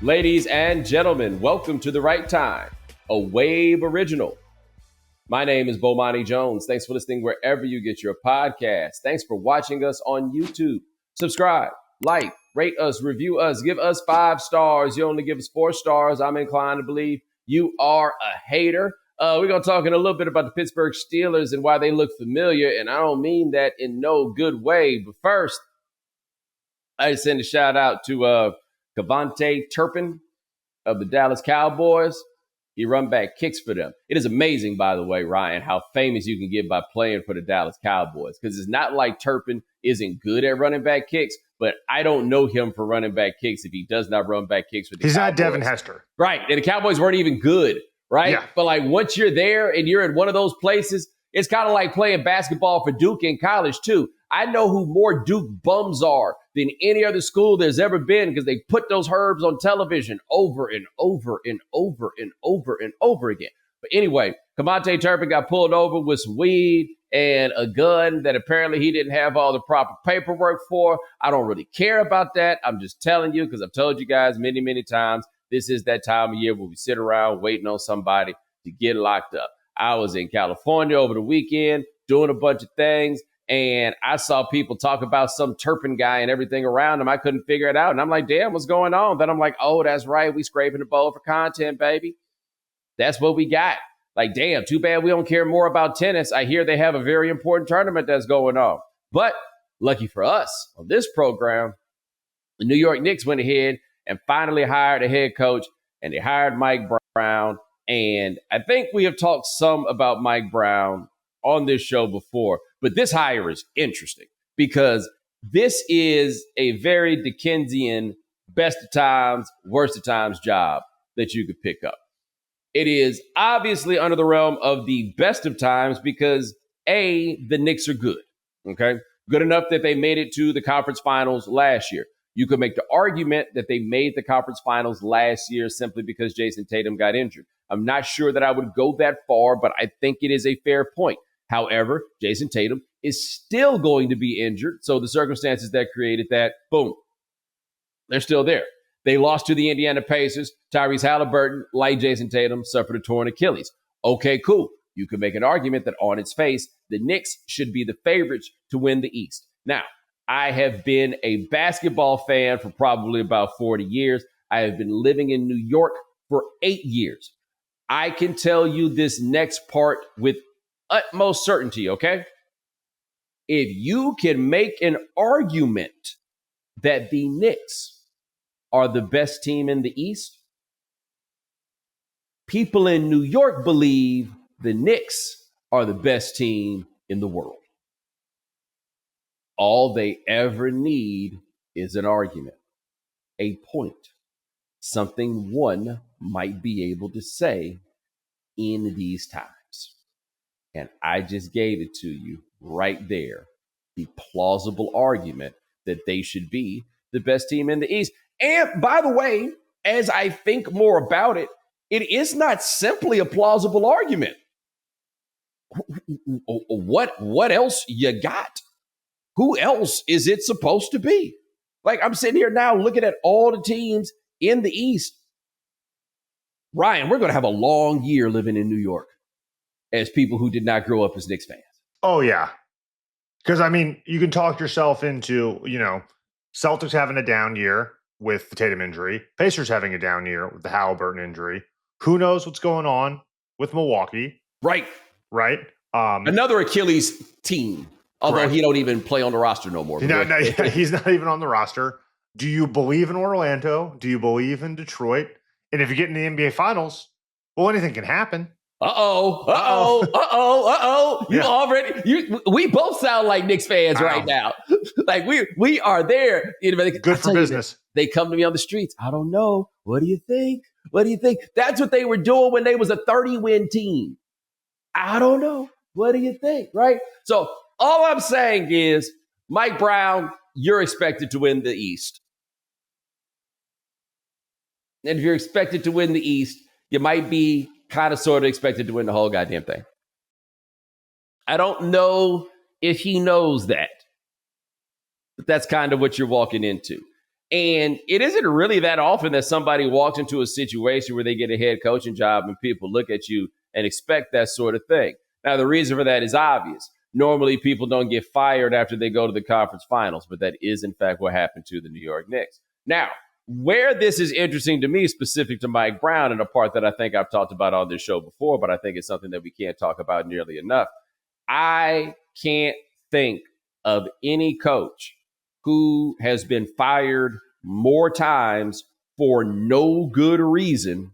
Ladies and gentlemen, welcome to The Right Time, a Wave original. My name is Bomani Jones. Thanks for listening wherever you get your podcast. Thanks for watching us on YouTube. Subscribe, like, rate us, review us, give us 5 stars. You only give us 4 stars. I'm inclined to believe you are a hater. We're going to talk in a little bit about the Pittsburgh Steelers and why they look familiar, and I don't mean that in no good way. But first, I just send a shout out to Cavante Turpin of the Dallas Cowboys. He run back kicks for them. It is amazing, by the way, Ryan, how famous you can get by playing for the Dallas Cowboys. Because it's not like Turpin isn't good at running back kicks, but I don't know him for running back kicks if he does not run back kicks with the Cowboys. He's not Devin Hester. Right. And the Cowboys weren't even good, right? Yeah. But like once you're there and you're in one of those places, it's kind of like playing basketball for Duke in college, too. I know who more Duke bums are than any other school there's ever been because they put those herbs on television over and over and over and over and over again. But anyway, Cavante Turpin got pulled over with some weed and a gun that apparently he didn't have all the proper paperwork for. I don't really care about that. I'm just telling you because I've told you guys many, many times, this is that time of year where we sit around waiting on somebody to get locked up. I was in California over the weekend doing a bunch of things, and I saw people talk about some Turpin guy and everything around him. I couldn't figure it out. And I'm like, damn, what's going on? Then I'm like, oh, that's right. We scraping the bowl for content, baby. That's what we got. Like, damn, too bad we don't care more about tennis. I hear they have a very important tournament that's going on. But lucky for us, on this program, the New York Knicks went ahead and finally hired a head coach, and they hired Mike Brown. And I think we have talked some about Mike Brown on this show before, but this hire is interesting because this is a very Dickensian best of times, worst of times job that you could pick up. It is obviously under the realm of the best of times because A, the Knicks are good, okay? Good enough that they made it to the conference finals last year. You could make the argument that they made the conference finals last year simply because Jayson Tatum got injured. I'm not sure that I would go that far, but I think it is a fair point. However, Jayson Tatum is still going to be injured. So the circumstances that created that, boom, they're still there. They lost to the Indiana Pacers. Tyrese Haliburton, like Jayson Tatum, suffered a torn Achilles. Okay, cool. You could make an argument that on its face, the Knicks should be the favorites to win the East. Now, I have been a basketball fan for probably about 40 years. I have been living in New York for 8 years. I can tell you this next part with utmost certainty, okay? If you can make an argument that the Knicks are the best team in the East, people in New York believe the Knicks are the best team in the world. All they ever need is an argument, a point, something one might be able to say in these times. And I just gave it to you right there, the plausible argument that they should be the best team in the East. And by the way, as I think more about it, it is not simply a plausible argument. What else you got? Who else is it supposed to be? Like, I'm sitting here now looking at all the teams in the East. Ryan, we're going to have a long year living in New York as people who did not grow up as Knicks fans. Oh, yeah. Because, I mean, you can talk yourself into, Celtics having a down year with the Tatum injury, Pacers having a down year with the Haliburton injury. Who knows what's going on with Milwaukee? Right. Another Achilles team. Although he don't even play on the roster no more. No, he's not even on the roster. Do you believe in Orlando? Do you believe in Detroit? And if you get in the NBA Finals, well, anything can happen. We both sound like Knicks fans right now. Like we are there. Good for business. They come to me on the streets. I don't know. What do you think? That's what they were doing when they was a 30-win team. I don't know. What do you think? Right? So all I'm saying is, Mike Brown, you're expected to win the East. And if you're expected to win the East, you might be kind of sort of expected to win the whole goddamn thing. I don't know if he knows that, but that's kind of what you're walking into. And it isn't really that often that somebody walks into a situation where they get a head coaching job and people look at you and expect that sort of thing. Now, the reason for that is obvious. Normally, people don't get fired after they go to the conference finals, but that is, in fact, what happened to the New York Knicks. Now, where this is interesting to me, specific to Mike Brown, and a part that I think I've talked about on this show before, but I think it's something that we can't talk about nearly enough. I can't think of any coach who has been fired more times for no good reason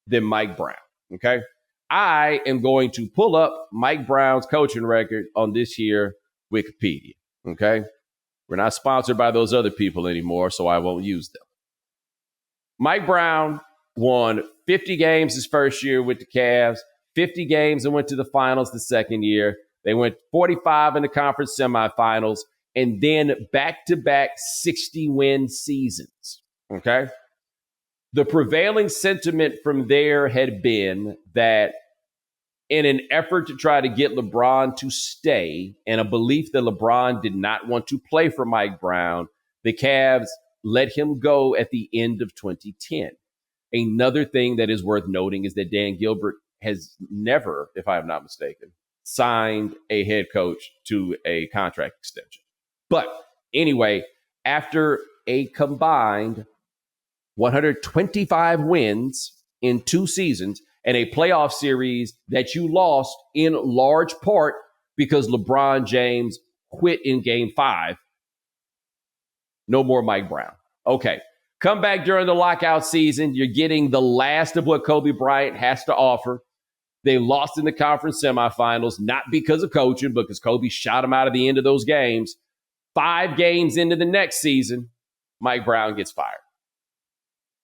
than Mike Brown. Okay. I am going to pull up Mike Brown's coaching record on this here Wikipedia. Okay. We're not sponsored by those other people anymore, so I won't use them. Mike Brown won 50 games his first year with the Cavs, 50 games and went to the finals the second year. They went 45 in the conference semifinals, and then back-to-back 60-win seasons, okay? The prevailing sentiment from there had been that in an effort to try to get LeBron to stay and a belief that LeBron did not want to play for Mike Brown, the Cavs let him go at the end of 2010. Another thing that is worth noting is that Dan Gilbert has never, if I am not mistaken, signed a head coach to a contract extension. But anyway, after a combined 125 wins in 2 seasons and a playoff series that you lost in large part because LeBron James quit in Game 5, no more Mike Brown. Okay, come back during the lockout season. You're getting the last of what Kobe Bryant has to offer. They lost in the conference semifinals, not because of coaching, but because Kobe shot them out of the end of those games. 5 games into the next season, Mike Brown gets fired.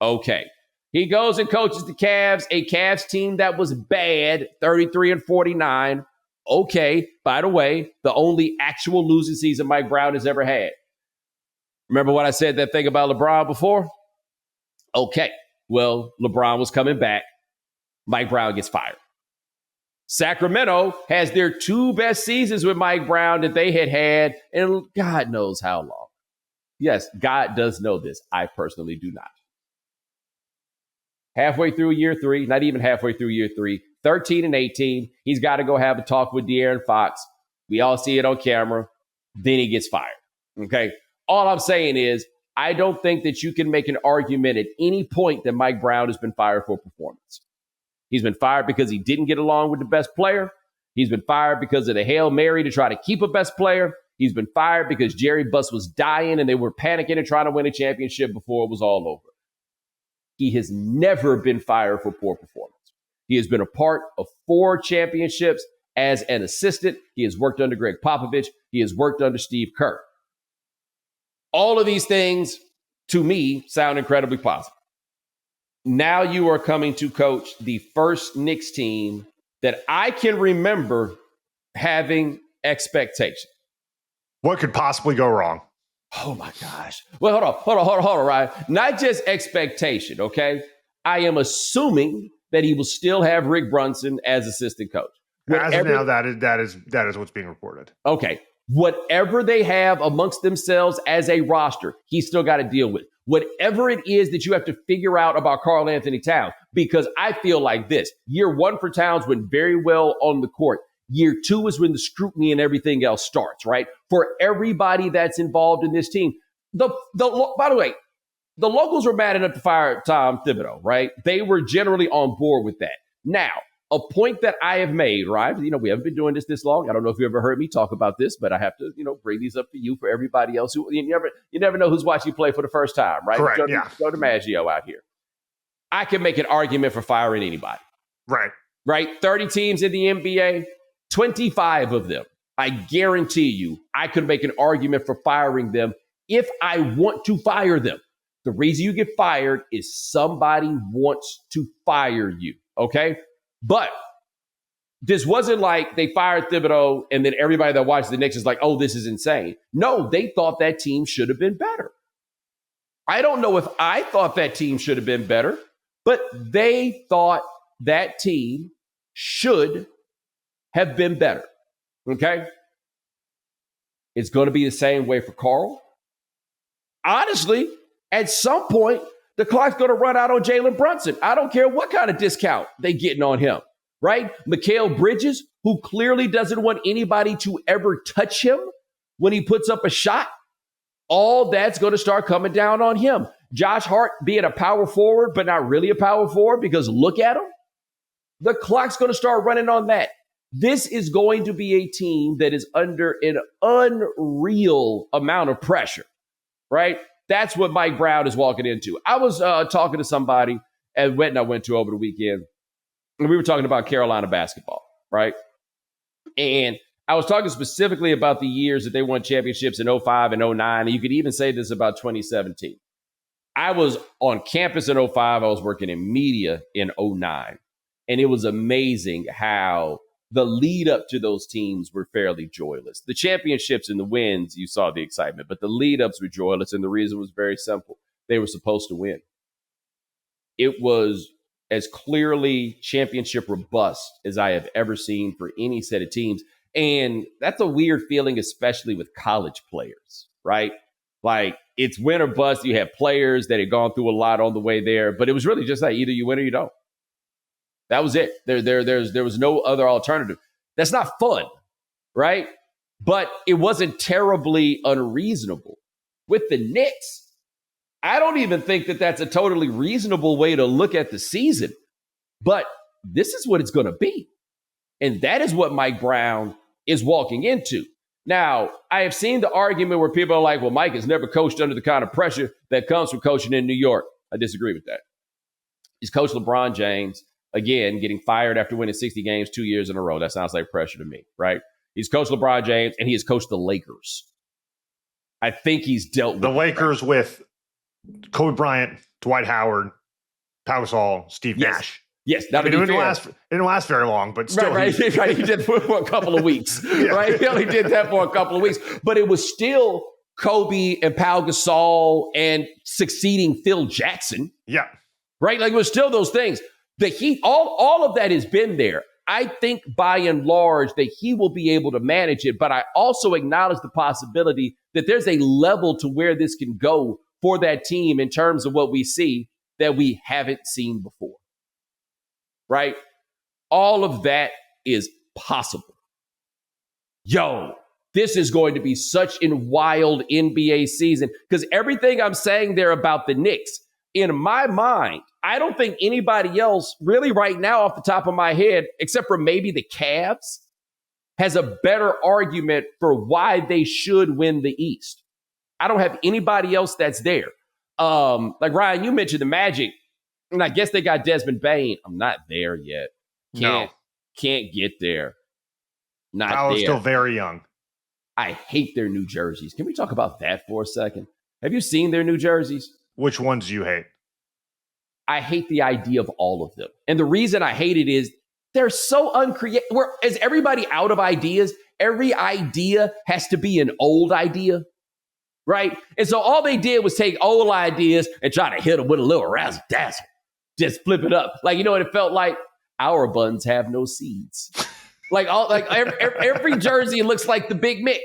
Okay. He goes and coaches the Cavs, a Cavs team that was bad, 33-49. Okay. By the way, the only actual losing season Mike Brown has ever had. Remember what I said that thing about LeBron before? Okay. Well, LeBron was coming back. Mike Brown gets fired. Sacramento has their 2 best seasons with Mike Brown that they had in God knows how long. Yes, God does know this. I personally do not. Halfway through year 3, not even halfway through year 3, 13-18. He's got to go have a talk with De'Aaron Fox. We all see it on camera. Then he gets fired. Okay. All I'm saying is, I don't think that you can make an argument at any point that Mike Brown has been fired for performance. He's been fired because he didn't get along with the best player. He's been fired because of the Hail Mary to try to keep a best player. He's been fired because Jerry Buss was dying and they were panicking and trying to win a championship before it was all over. He has never been fired for poor performance. He has been a part of 4 championships as an assistant. He has worked under Greg Popovich. He has worked under Steve Kerr. All of these things, to me, sound incredibly positive. Now you are coming to coach the first Knicks team that I can remember having expectation. What could possibly go wrong? Oh my gosh. Well, hold on, Ryan. Not just expectation, okay? I am assuming that he will still have Rick Brunson as assistant coach. As of now, that is what's being reported. Okay. Whatever they have amongst themselves as a roster, he's still got to deal with. Whatever it is that you have to figure out about Karl Anthony Towns, because I feel like this. Year 1 for Towns went very well on the court. Year 2 is when the scrutiny and everything else starts, right? For everybody that's involved in this team. By the way, the locals were mad enough to fire Tom Thibodeau, right? They were generally on board with that. Now, a point that I have made, right? You know, we haven't been doing this long. I don't know if you ever heard me talk about this, but I have to, bring these up for you, for everybody else who you never know who's watching you play for the first time, right? Correct, Joe DiMaggio out here. I can make an argument for firing anybody. Right? 30 teams in the NBA, 25 of them. I guarantee you, I could make an argument for firing them if I want to fire them. The reason you get fired is somebody wants to fire you, okay? But this wasn't like they fired Thibodeau and then everybody that watched the Knicks is like, oh, this is insane. No, they thought that team should have been better. I don't know if I thought that team should have been better, but they thought that team should have been better. Okay? It's going to be the same way for Karl. Honestly, At some point, the clock's going to run out on Jalen Brunson. I don't care what kind of discount they getting on him, right? Mikal Bridges, who clearly doesn't want anybody to ever touch him when he puts up a shot, all that's going to start coming down on him. Josh Hart being a power forward, but not really a power forward because look at him. The clock's going to start running on that. This is going to be a team that is under an unreal amount of pressure, right? That's what Mike Brown is walking into. I was talking to somebody at a wedding I went to over the weekend, and we were talking about Carolina basketball, right? And I was talking specifically about the years that they won championships in 05 and 09, and you could even say this about 2017. I was on campus in 05. I was working in media in 09, and it was amazing how the lead up to those teams were fairly joyless. The championships and the wins, you saw the excitement, but the lead ups were joyless. And the reason was very simple. They were supposed to win. It was as clearly championship robust as I have ever seen for any set of teams. And that's a weird feeling, especially with college players, right? Like it's win or bust. You have players that had gone through a lot on the way there, but it was really just like either you win or you don't. That was it. There was no other alternative. That's not fun, right? But it wasn't terribly unreasonable. With the Knicks, I don't even think that that's a totally reasonable way to look at the season. But this is what it's going to be. And that is what Mike Brown is walking into. Now, I have seen the argument where people are like, well, Mike has never coached under the kind of pressure that comes from coaching in New York. I disagree with that. He's coached LeBron James. Again, getting fired after winning 60 games 2 years in a row. That sounds like pressure to me, right? He's coached LeBron James, and he has coached the Lakers. I think he's dealt with the Lakers with Kobe Bryant, Dwight Howard, Pau Gasol, Steve Nash. Yes, it didn't last very long, but still. Right. He did for a couple of weeks, right? He only did that for a couple of weeks. But it was still Kobe and Pau Gasol and succeeding Phil Jackson. Yeah. Right? Like it was still those things. The Heat, all of that has been there. I think by and large that he will be able to manage it, but I also acknowledge the possibility that there's a level to where this can go for that team in terms of what we see that we haven't seen before. Right? All of that is possible. Yo, this is going to be such a wild NBA season because everything I'm saying there about the Knicks, in my mind, I don't think anybody else really right now off the top of my head, except for maybe the Cavs, has a better argument for why they should win the East. I don't have anybody else that's there. Like Ryan, you mentioned the Magic, and I guess they got Desmond Bane. I'm not there yet. Can't get there. Not there. I was still very young. I hate their New Jerseys. Can we talk about that for a second? Have you seen their New Jerseys? Which ones do you hate? I hate the idea of all of them. And the reason I hate it is they're so uncreative. Is everybody out of ideas? Every idea has to be an old idea, right? And so all they did was take old ideas and try to hit them with a little razzle dazzle. Just flip it up. Like, you know what it felt like? Our buns have no seeds. Every jersey looks like the Big Mick.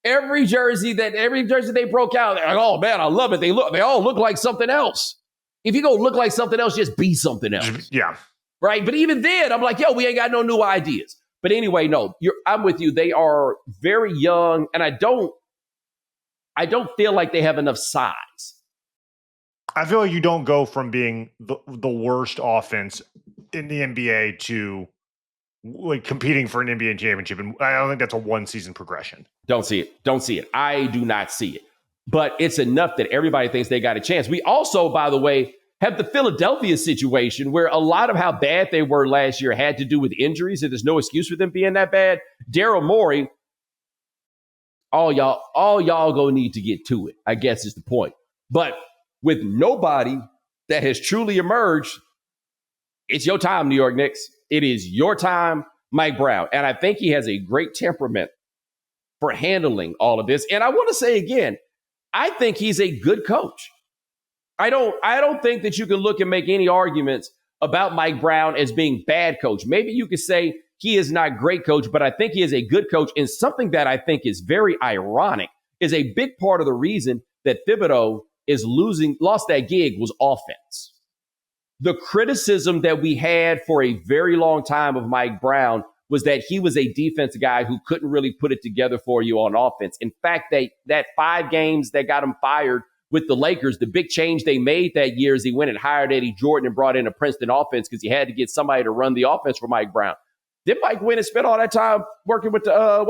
Every jersey they broke out, they're like, oh man, I love it. They all look like something else. If you go look like something else, just be something else. Yeah. Right. But even then, I'm like, yo, we ain't got no new ideas. But anyway, no, I'm with you. They are very young, and I don't feel like they have enough size. I feel like you don't go from being the worst offense in the NBA to like competing for an NBA championship. And I don't think that's a one season progression. Don't see it. I do not see it. But it's enough that everybody thinks they got a chance. We also, by the way, have the Philadelphia situation where a lot of how bad they were last year had to do with injuries, and there's no excuse for them being that bad. Daryl Morey, all y'all gonna need to get to it, I guess is the point. But with nobody that has truly emerged, it's your time, New York Knicks. It is your time, Mike Brown. And I think he has a great temperament for handling all of this. And I want to say again, I think he's a good coach. I don't think that you can look and make any arguments about Mike Brown as being bad coach. Maybe you could say he is not great coach, but I think he is a good coach. And something that I think is very ironic is a big part of the reason that Thibodeau is lost that gig was offense. The criticism that we had for a very long time of Mike Brown was that he was a defensive guy who couldn't really put it together for you on offense. In fact, that 5 games that got him fired with the Lakers, the big change they made that year is he went and hired Eddie Jordan and brought in a Princeton offense because he had to get somebody to run the offense for Mike Brown. Then Mike went and spent all that time working with the,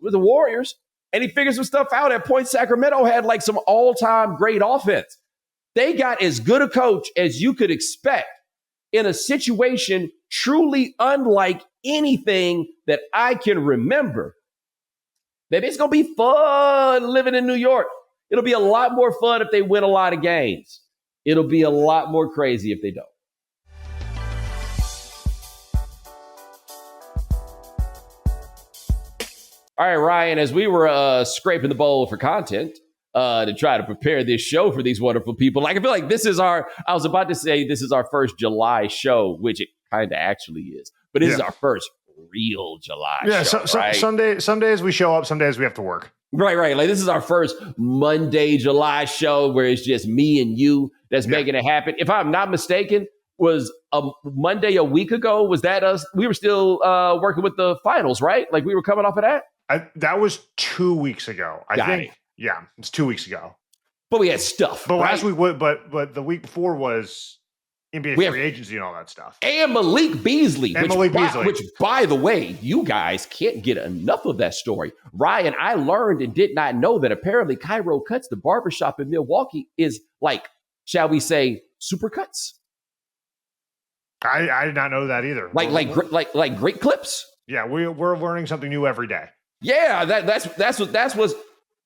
with the Warriors, and he figured some stuff out. At point, Sacramento had like some all-time great offense. They got as good a coach as you could expect in a situation truly unlike anything that I can remember. Baby, it's going to be fun living in New York. It'll be a lot more fun if they win a lot of games. It'll be a lot more crazy if they don't. All right, Ryan, as we were scraping the bowl for content to try to prepare this show for these wonderful people, like I feel like this is I was about to say this is our first July show, which it kind of actually is, but this is our first real July show, right? Some days we show up, some days we have to work. Right. Like this is our first Monday, July show where it's just me and you that's making it happen. If I'm not mistaken, was a Monday a week ago, was that us? We were still working with the finals, right? Like we were coming off of that? That was 2 weeks ago. I think. Yeah, it's 2 weeks ago. But we had stuff. But last week, but the week before was NBA free agency and all that stuff. And Malik Beasley. Which, by the way, you guys can't get enough of that story. Ryan, I learned and did not know that apparently Cairo Cuts, the barbershop in Milwaukee, is like, shall we say, super cuts. I did not know that either. Like great clips. Yeah, we're learning something new every day. Yeah, that's what.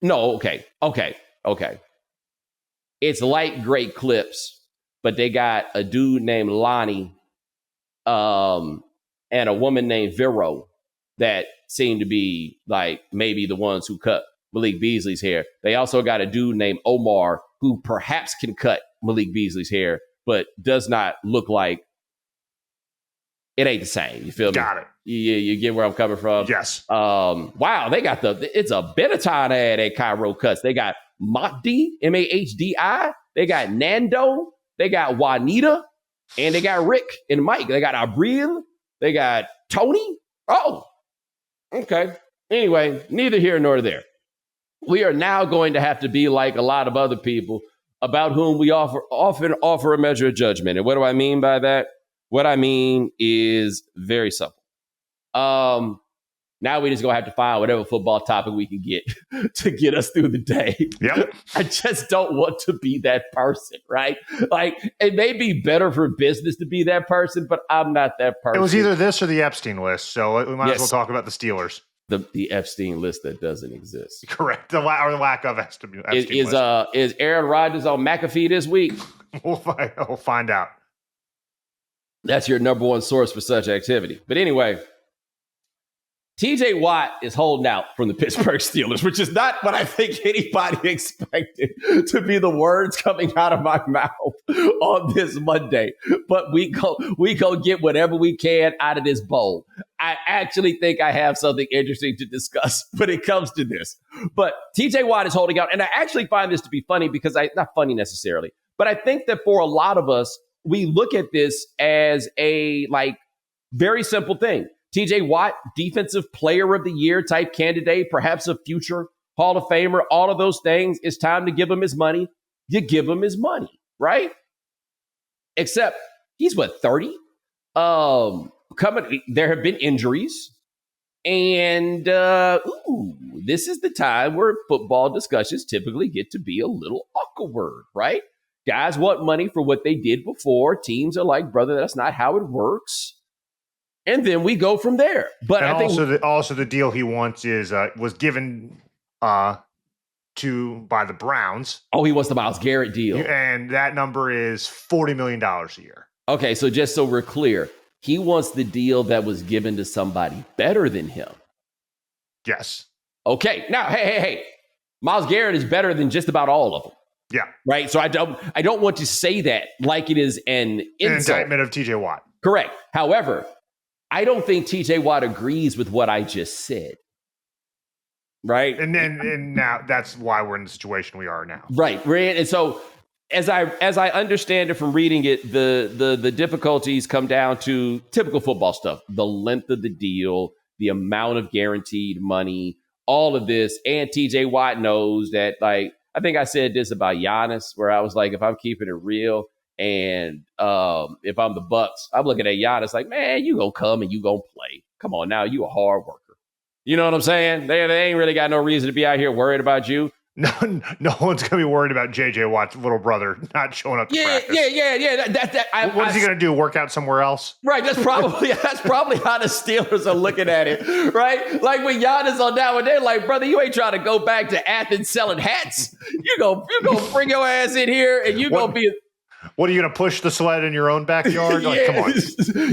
No, okay. It's like great clips, but they got a dude named Lonnie, and a woman named Vero that seem to be like maybe the ones who cut Malik Beasley's hair. They also got a dude named Omar who perhaps can cut Malik Beasley's hair, but does not look like. It ain't the same. You feel me? Got it. You get where I'm coming from? Yes. Wow, they got it's a Benetton ad at Cairo Cuts. They got Mahdi, Mahdi. They got Nando. They got Juanita. And they got Rick and Mike. They got Abril. They got Tony. Oh, okay. Anyway, neither here nor there. We are now going to have to be like a lot of other people about whom we often offer a measure of judgment. And what do I mean by that? What I mean is very simple. Now we just gonna have to find whatever football topic we can get to get us through the day. Yep. I just don't want to be that person, right? Like it may be better for business to be that person, but I'm not that person. It was either this or the Epstein list, so we might as well talk about the Steelers. The Epstein list that doesn't exist. Correct. The lack of Epstein list. Is Aaron Rodgers on McAfee this week? We'll find out. That's your number one source for such activity. But anyway, TJ Watt is holding out from the Pittsburgh Steelers, which is not what I think anybody expected to be the words coming out of my mouth on this Monday. But we go get whatever we can out of this bowl. I actually think I have something interesting to discuss when it comes to this. But TJ Watt is holding out. And I actually find this to be funny because not funny necessarily, but I think that for a lot of us, we look at this as a very simple thing. TJ Watt, defensive player of the year type candidate, perhaps a future Hall of Famer, all of those things. It's time to give him his money. You give him his money, right? Except he's 30? There have been injuries. And this is the time where football discussions typically get to be a little awkward, right? Guys want money for what they did before. Teams are like, brother, that's not how it works. And then we go from there. But I think also the deal he wants is was given by the Browns. Oh, he wants the Myles Garrett deal, and that number is $40 million a year. Okay, so just so we're clear, he wants the deal that was given to somebody better than him. Yes. Okay. Now, hey, Myles Garrett is better than just about all of them. Yeah. Right. So I don't want to say that like it is an indictment of TJ Watt. Correct. However, I don't think TJ Watt agrees with what I just said. right? And now that's why we're in the situation we are now. Right. And so as I understand it from reading it, the difficulties come down to typical football stuff, the length of the deal, the amount of guaranteed money, all of this. And TJ Watt knows that, like, I think I said this about Giannis, where I was like, if I'm keeping it real and if I'm the Bucks, I'm looking at Giannis like, man, you gonna come and you gonna play. Come on now, you a hard worker. You know what I'm saying? They ain't really got no reason to be out here worried about you. No one's gonna be worried about JJ Watt's little brother not showing up to practice. Yeah. What is he gonna do? Work out somewhere else? Right. That's probably how the Steelers are looking at it. Right. Like when Giannis on that one, they're like, brother, you ain't trying to go back to Athens selling hats. You gonna bring your ass in here and gonna be. What are you going to push the sled in your own backyard? Like, come on.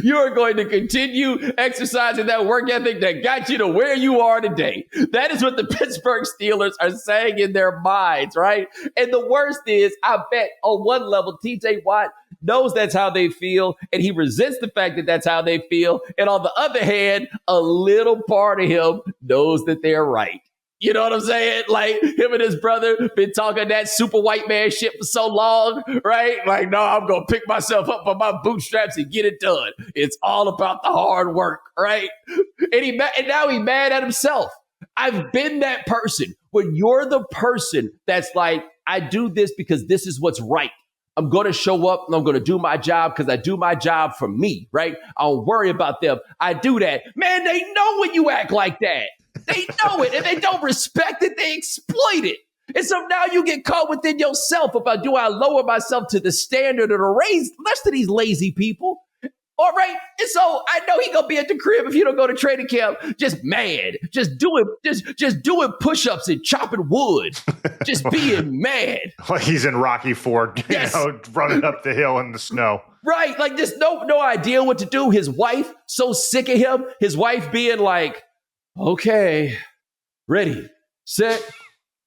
You are going to continue exercising that work ethic that got you to where you are today. That is what the Pittsburgh Steelers are saying in their minds, right? And the worst is, I bet on one level, TJ Watt knows that's how they feel, and he resents the fact that that's how they feel. And on the other hand, a little part of him knows that they're right. You know what I'm saying? Like, him and his brother been talking that super white man shit for so long, right? Like, no, I'm going to pick myself up by my bootstraps and get it done. It's all about the hard work, right? And now he's mad at himself. I've been that person. When you're the person that's like, I do this because this is what's right. I'm going to show up and I'm going to do my job because I do my job for me, right? I don't worry about them. I do that. Man, they know when you act like that. They know it, and they don't respect it. They exploit it. And so now you get caught within yourself about, do I lower myself to the standard or the rest of these lazy people? All right. And so I know he going to be at the crib if you don't go to training camp, just mad, just doing push-ups and chopping wood, just being mad. Like he's in Rocky Ford, yes. Running up the hill in the snow. Right. Like just no idea what to do. His wife, so sick of him. His wife being like, okay, ready, set,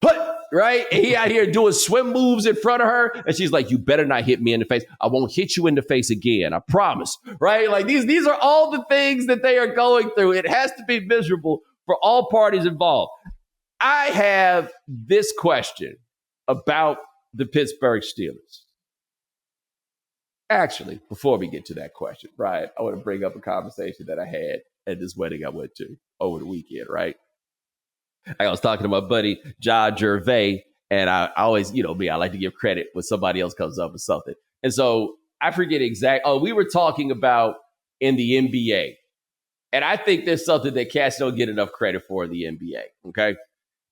put, right? And he out here doing swim moves in front of her. And she's like, you better not hit me in the face. I won't hit you in the face again. I promise, right? Like these are all the things that they are going through. It has to be miserable for all parties involved. I have this question about the Pittsburgh Steelers. Actually, before we get to that question, Brian, I want to bring up a conversation that I had at this wedding I went to over the weekend, right? I was talking to my buddy, John Gervais, and I always, me, I like to give credit when somebody else comes up with something. And so I forget we were talking about in the NBA. And I think there's something that cats don't get enough credit for in the NBA, okay?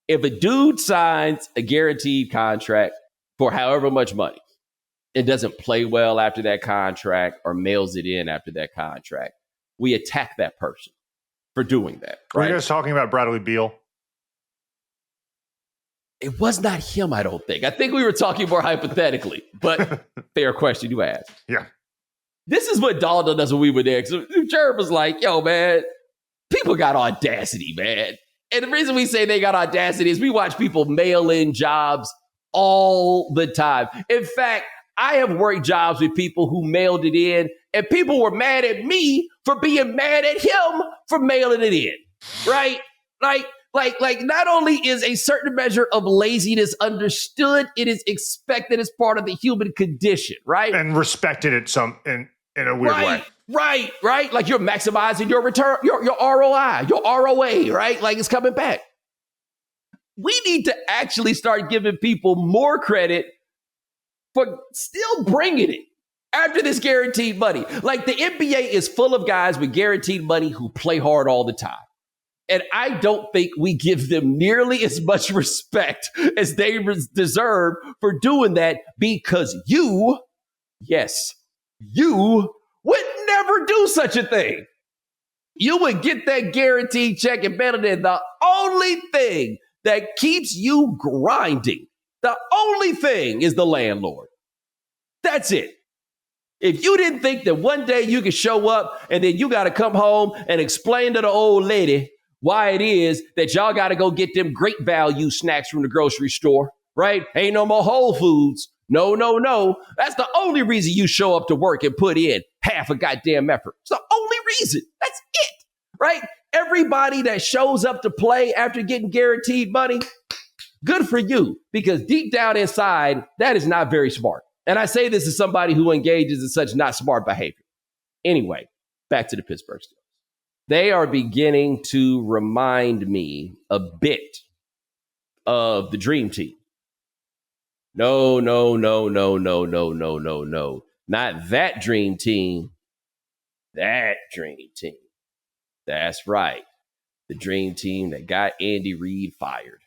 If a dude signs a guaranteed contract for however much money, and doesn't play well after that contract or mails it in after that contract, we attack that person for doing that. Right? Were you guys talking about Bradley Beal? It was not him, I don't think. I think we were talking more hypothetically, but fair question you asked. Yeah. This is what Dalton does when we were there. So Jared was like, yo, man, people got audacity, man. And the reason we say they got audacity is we watch people mail in jobs all the time. In fact, I have worked jobs with people who mailed it in, and people were mad at me for being mad at him for mailing it in, right? Like not only is a certain measure of laziness understood, it is expected as part of the human condition, right? And respected it in a weird way. Right. Like you're maximizing your return, your ROI, your ROA, right? Like it's coming back. We need to actually start giving people more credit for still bringing it after this guaranteed money. Like the NBA is full of guys with guaranteed money who play hard all the time. And I don't think we give them nearly as much respect as they deserve for doing that, because you would never do such a thing. You would get that guaranteed check and bet it in. The only thing that keeps you grinding, the only thing is the landlord. That's it. If you didn't think that one day you could show up and then you got to come home and explain to the old lady why it is that y'all got to go get them great value snacks from the grocery store, right? Ain't no more Whole Foods. No. That's the only reason you show up to work and put in half a goddamn effort. It's the only reason. That's it, right? Everybody that shows up to play after getting guaranteed money, good for you, because deep down inside, that is not very smart. And I say this as somebody who engages in such not smart behavior. Anyway, back to the Pittsburgh Steelers. They are beginning to remind me a bit of the Dream Team. No. Not that Dream Team. That Dream Team. That's right. The Dream Team that got Andy Reid fired.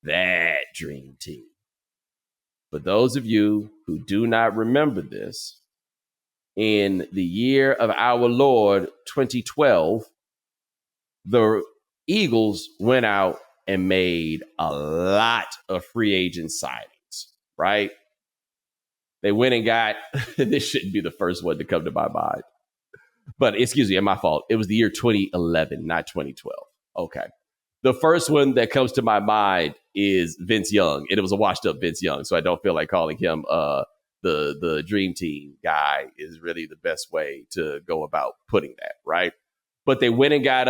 That Dream Team. For those of you who do not remember this, in the year of our Lord 2012, the Eagles went out and made a lot of free agent signings, right? They went and got, this shouldn't be the first one to come to my mind, but excuse me, my fault. It was the year 2011, not 2012. Okay. The first one that comes to my mind is Vince Young, and it was a washed up Vince Young, so I don't feel like calling him the Dream Team guy is really the best way to go about putting that, right? But they went and got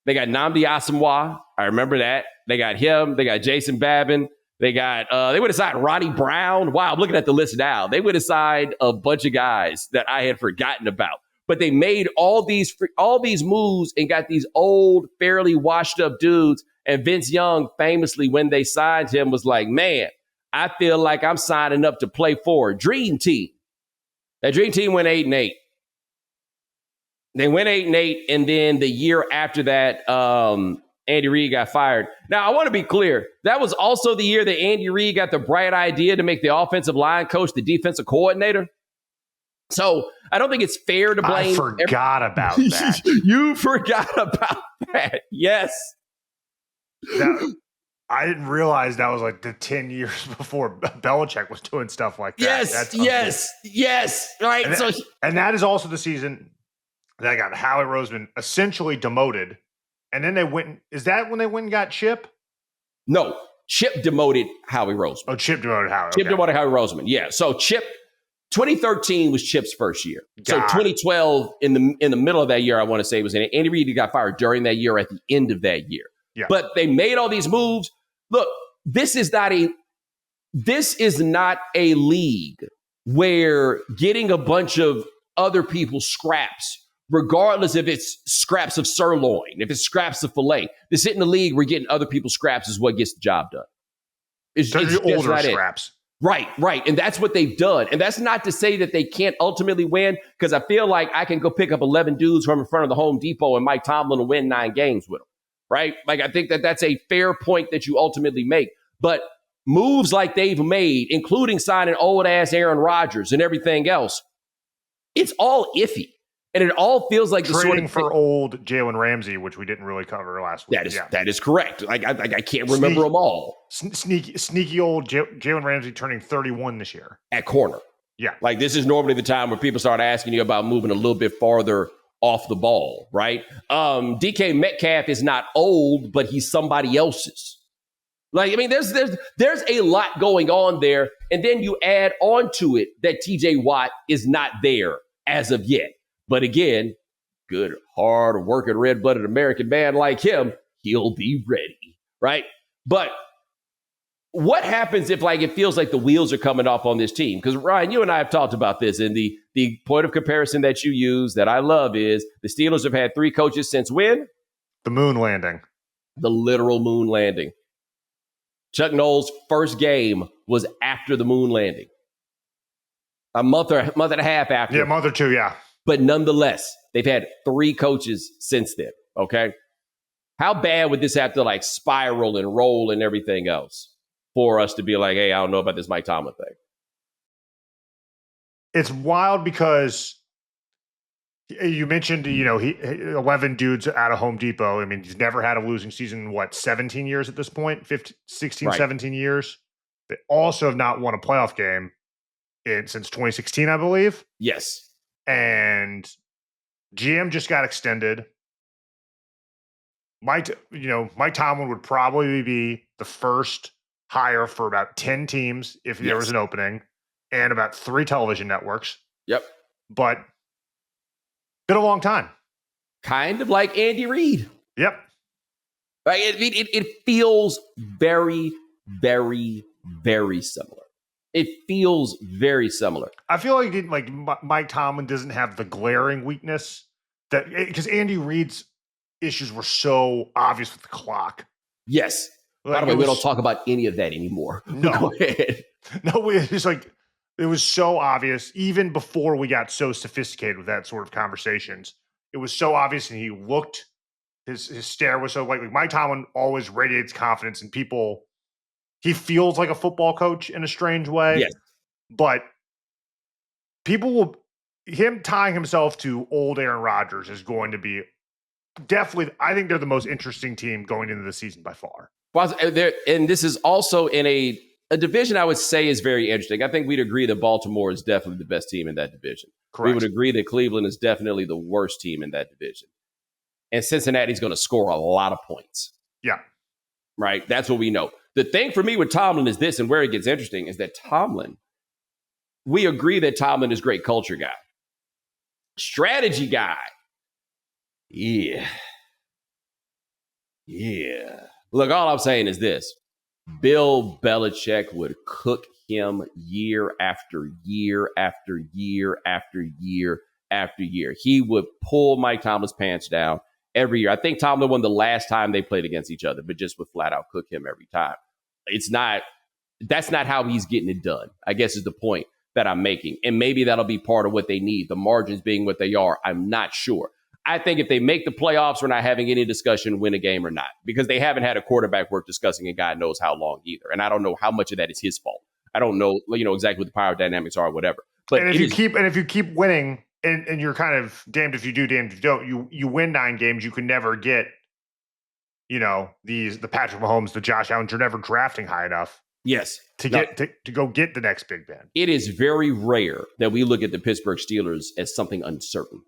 they got Nnamdi Asomugha. I remember that. They got him. They got Jason Babin. They got they went aside Ronnie Brown. Wow, I'm looking at the list now. They went aside a bunch of guys that I had forgotten about. But they made all these moves and got these old, fairly washed up dudes. And Vince Young famously, when they signed him, was like, man, I feel like I'm signing up to play for a Dream Team. That Dream Team went 8-8. They went 8-8, and then the year after that, Andy Reid got fired. Now, I want to be clear. That was also the year that Andy Reid got the bright idea to make the offensive line coach the defensive coordinator. So I don't think it's fair to blame. I forgot about that. You forgot about that. Yes. I didn't realize that was like the 10 years before Belichick was doing stuff like that. Yes. Right. And that is also the season that got Howie Roseman essentially demoted. And then they went, is that when they went and got Chip? No, Chip demoted Howie Roseman. Oh, Chip demoted Howie. Chip demoted Howie Roseman. Yeah. So Chip, 2013 was Chip's first year. So 2012, in the middle of that year, I want to say, was Andy Reid got fired during that year, at the end of that year. Yeah. But they made all these moves. Look, this is not a league where getting a bunch of other people's scraps, regardless if it's scraps of sirloin, if it's scraps of filet, this isn't a league where getting other people's scraps is what gets the job done. It's older scraps. Right. And that's what they've done. And that's not to say that they can't ultimately win, because I feel like I can go pick up 11 dudes from in front of the Home Depot and Mike Tomlin will win 9 games with them. Right? Like, I think that that's a fair point that you ultimately make. But moves like they've made, including signing old-ass Aaron Rodgers and everything else, it's all iffy. And it all feels like trading for old Jalen Ramsey, which we didn't really cover last week. That is correct. Like, I can't remember them all. Sneaky old Jalen Ramsey turning 31 this year. At corner. Yeah. Like, this is normally the time where people start asking you about moving a little bit farther off the ball, right? DK Metcalf is not old, but he's somebody else's. Like, I mean, there's a lot going on there. And then you add on to it that TJ Watt is not there as of yet. But again, good, hard working, red-blooded American man like him, he'll be ready, right? But what happens if, like, it feels like the wheels are coming off on this team? Because, Ryan, you and I have talked about this, and the point of comparison that you use that I love is the Steelers have had 3 coaches since when? The moon landing. The literal moon landing. Chuck Noll's first game was after the moon landing. A month and a half after. Yeah, a month or two, yeah. But nonetheless, they've had 3 coaches since then, okay? How bad would this have to, like, spiral and roll and everything else for us to be like, hey, I don't know about this Mike Tomlin thing? It's wild because you mentioned, he 11 dudes out of Home Depot. I mean, he's never had a losing season in, 17 years at this point? 16, right. 17 years. They also have not won a playoff game since 2016, I believe. Yes. And GM just got extended. Mike Tomlin would probably be the first hire for about 10 teams if there was an opening, and about 3 television networks. Yep. But been a long time. kind of like Andy Reid. Yep. Right? It feels very, very, very similar. It feels very similar. I feel like Mike Tomlin doesn't have the glaring weakness that because Andy Reid's issues were so obvious with the clock. Yes. Like, by the way, we don't talk about any of that anymore. No. Go ahead. No, it's just like it was so obvious even before we got so sophisticated with that sort of conversations. It was so obvious, and he looked his stare was so like Mike Tomlin always radiates confidence, and people. He feels like a football coach in a strange way. Yes. But people will him tying himself to old Aaron Rodgers is going to be definitely. I think they're the most interesting team going into the season by far. And this is also in a division I would say is very interesting. I think we'd agree that Baltimore is definitely the best team in that division. Correct. We would agree that Cleveland is definitely the worst team in that division. And Cincinnati's going to score a lot of points. Yeah. Right? That's what we know. The thing for me with Tomlin is this, and where it gets interesting, is that Tomlin, we agree that Tomlin is a great culture guy. Strategy guy. Yeah. Look, all I'm saying is this. Bill Belichick would cook him year after year after year after year after year. He would pull Mike Tomlin's pants down every year. I think Tomlin won the last time they played against each other, but just would flat out cook him every time. That's not how he's getting it done, I guess is the point that I'm making. And maybe that'll be part of what they need, the margins being what they are. I'm not sure. I think if they make the playoffs, we're not having any discussion win a game or not, because they haven't had a quarterback worth discussing in God knows how long either. And I don't know how much of that is his fault. I don't know, exactly what the power dynamics are or whatever. But if you keep winning and you're kind of damned if you do, damned if you don't, you win 9 games, you can never get, the Patrick Mahomes, the Josh Allen, you're never drafting high enough. Yes. To go get the next Big Ben. It is very rare that we look at the Pittsburgh Steelers as something uncertain.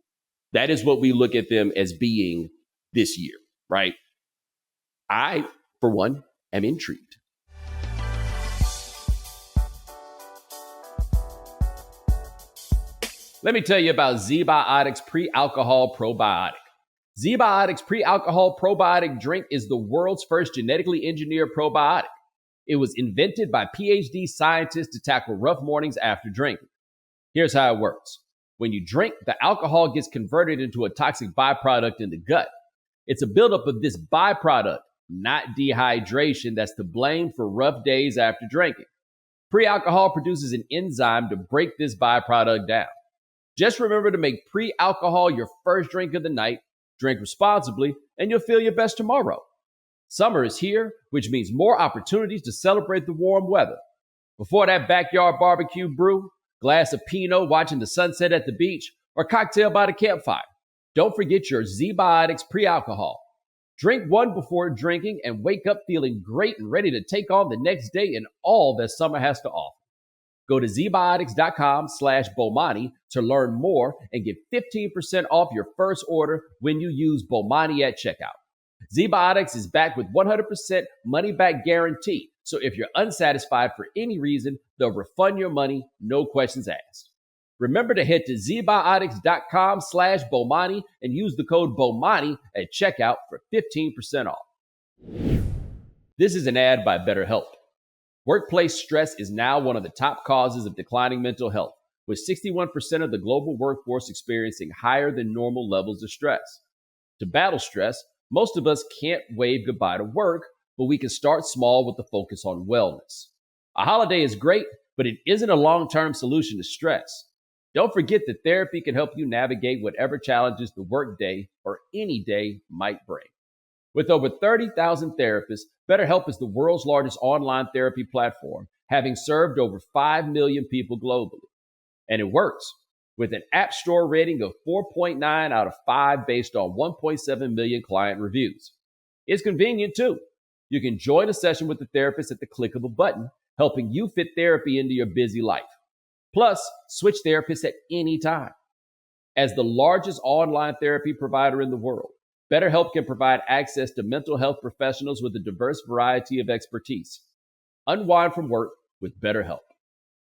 That is what we look at them as being this year, right? I, for one, am intrigued. Let me tell you about ZBiotics Pre-Alcohol Probiotic. ZBiotics Pre-Alcohol Probiotic drink is the world's first genetically engineered probiotic. It was invented by PhD scientists to tackle rough mornings after drinking. Here's how it works. When you drink, the alcohol gets converted into a toxic byproduct in the gut. It's a buildup of this byproduct, not dehydration, that's to blame for rough days after drinking. Pre-alcohol produces an enzyme to break this byproduct down. Just remember to make pre-alcohol your first drink of the night, drink responsibly, and you'll feel your best tomorrow. Summer is here, which means more opportunities to celebrate the warm weather. Before that backyard barbecue brew, glass of Pinot watching the sunset at the beach, or cocktail by the campfire, don't forget your ZBiotics Pre-Alcohol. Drink one before drinking and wake up feeling great and ready to take on the next day and all that summer has to offer. Go to zbiotics.com/Bomani to learn more and get 15% off your first order when you use Bomani at checkout. ZBiotics is backed with 100% money-back guarantee. So if you're unsatisfied for any reason, they'll refund your money, no questions asked. Remember to head to zbiotics.com/Bomani and use the code Bomani at checkout for 15% off. This is an ad by BetterHelp. Workplace stress is now one of the top causes of declining mental health, with 61% of the global workforce experiencing higher than normal levels of stress. To battle stress, most of us can't wave goodbye to work, but we can start small with the focus on wellness. A holiday is great, but it isn't a long-term solution to stress. Don't forget that therapy can help you navigate whatever challenges the workday or any day might bring. With over 30,000 therapists, BetterHelp is the world's largest online therapy platform, having served over 5 million people globally. And it works, with an App Store rating of 4.9 out of 5 based on 1.7 million client reviews. It's convenient too. You can join a session with the therapist at the click of a button, helping you fit therapy into your busy life. Plus, switch therapists at any time. As the largest online therapy provider in the world, BetterHelp can provide access to mental health professionals with a diverse variety of expertise. Unwind from work with BetterHelp.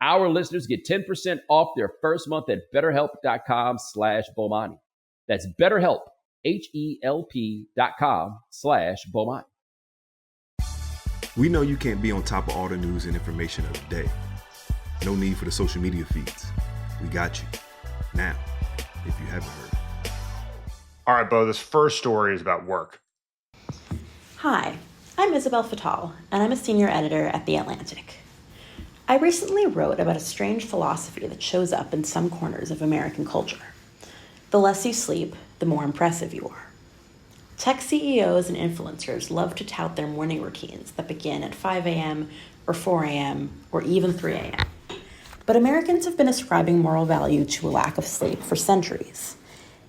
Our listeners get 10% off their first month at betterhelp.com/Bomani. That's BetterHelp, HELP.com/Bomani. We know you can't be on top of all the news and information of the day. No need for the social media feeds. We got you. Now, if you haven't heard. All right, Bo, this first story is about work. Hi, I'm Isabel Fattal, and I'm a senior editor at The Atlantic. I recently wrote about a strange philosophy that shows up in some corners of American culture. The less you sleep, the more impressive you are. Tech CEOs and influencers love to tout their morning routines that begin at 5 a.m. or 4 a.m. or even 3 a.m. But Americans have been ascribing moral value to a lack of sleep for centuries.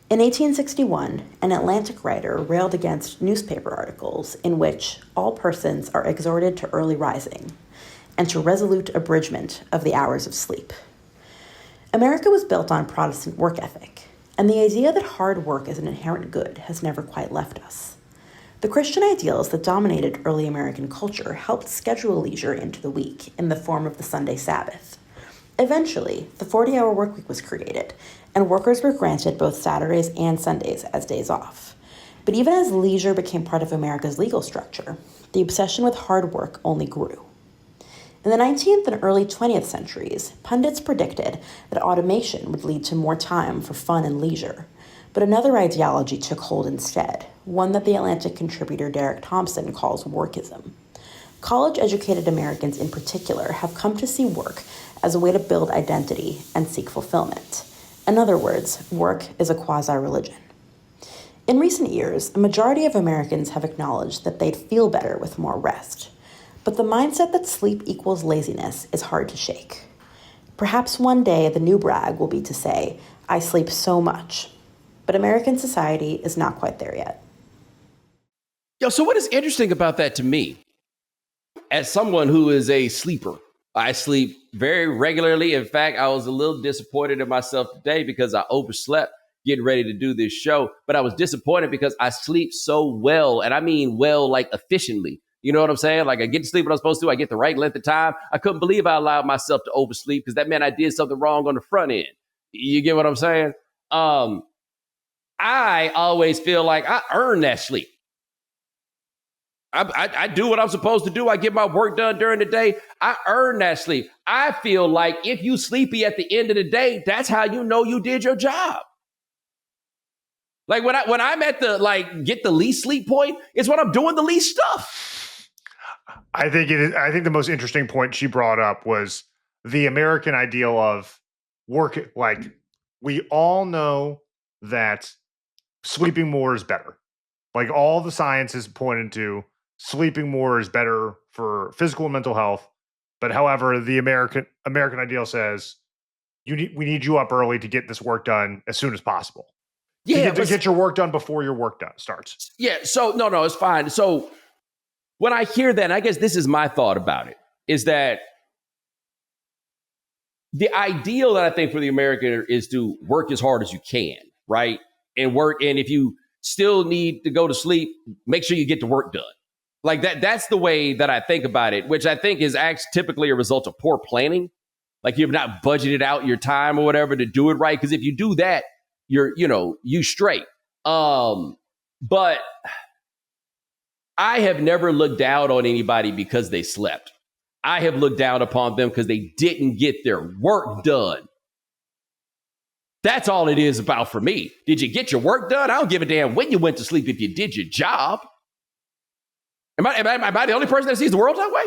In 1861, an Atlantic writer railed against newspaper articles in which all persons are exhorted to early rising and to resolute abridgment of the hours of sleep. America was built on Protestant work ethic, and the idea that hard work is an inherent good has never quite left us. The Christian ideals that dominated early American culture helped schedule leisure into the week in the form of the Sunday Sabbath. Eventually, the 40-hour workweek was created, and workers were granted both Saturdays and Sundays as days off. But even as leisure became part of America's legal structure, the obsession with hard work only grew. In the 19th and early 20th centuries, pundits predicted that automation would lead to more time for fun and leisure. But another ideology took hold instead, one that The Atlantic contributor Derek Thompson calls workism. College-educated Americans in particular have come to see work as a way to build identity and seek fulfillment. In other words, work is a quasi-religion. In recent years, a majority of Americans have acknowledged that they'd feel better with more rest. But the mindset that sleep equals laziness is hard to shake. Perhaps one day the new brag will be to say, I sleep so much. But American society is not quite there yet. So what is interesting about that to me, as someone who is a sleeper, I sleep very regularly. In fact, I was a little disappointed in myself today because I overslept getting ready to do this show. But I was disappointed because I sleep so well. And I mean well, like efficiently. You know what I'm saying? Like I get to sleep when I'm supposed to. I get the right length of time. I couldn't believe I allowed myself to oversleep because that meant I did something wrong on the front end. You get what I'm saying? I always feel like I earn that sleep. I do what I'm supposed to do. I get my work done during the day. I earn that sleep. I feel like if you sleepy at the end of the day, that's how you know you did your job. Like when I'm at the get the least sleep point, it's when I'm doing the least stuff. I think the most interesting point she brought up was the American ideal of work. Like we all know that sleeping more is better. Like all the science is pointed to sleeping more is better for physical and mental health. But however, the American ideal says we need you up early to get this work done as soon as possible. Yeah, to get your work done before your work starts. Yeah. So no, it's fine. So when I hear that, I guess this is my thought about it, is that the ideal that I think for the American is to work as hard as you can, right? And work. And if you still need to go to sleep, make sure you get the work done. Like that's the way that I think about it, which I think is actually typically a result of poor planning. Like you've not budgeted out your time or whatever to do it right. Because if you do that, you straight. But I have never looked down on anybody because they slept. I have looked down upon them because they didn't get their work done. That's all it is about for me. Did you get your work done? I don't give a damn when you went to sleep if you did your job. Am I the only person that sees the world that way?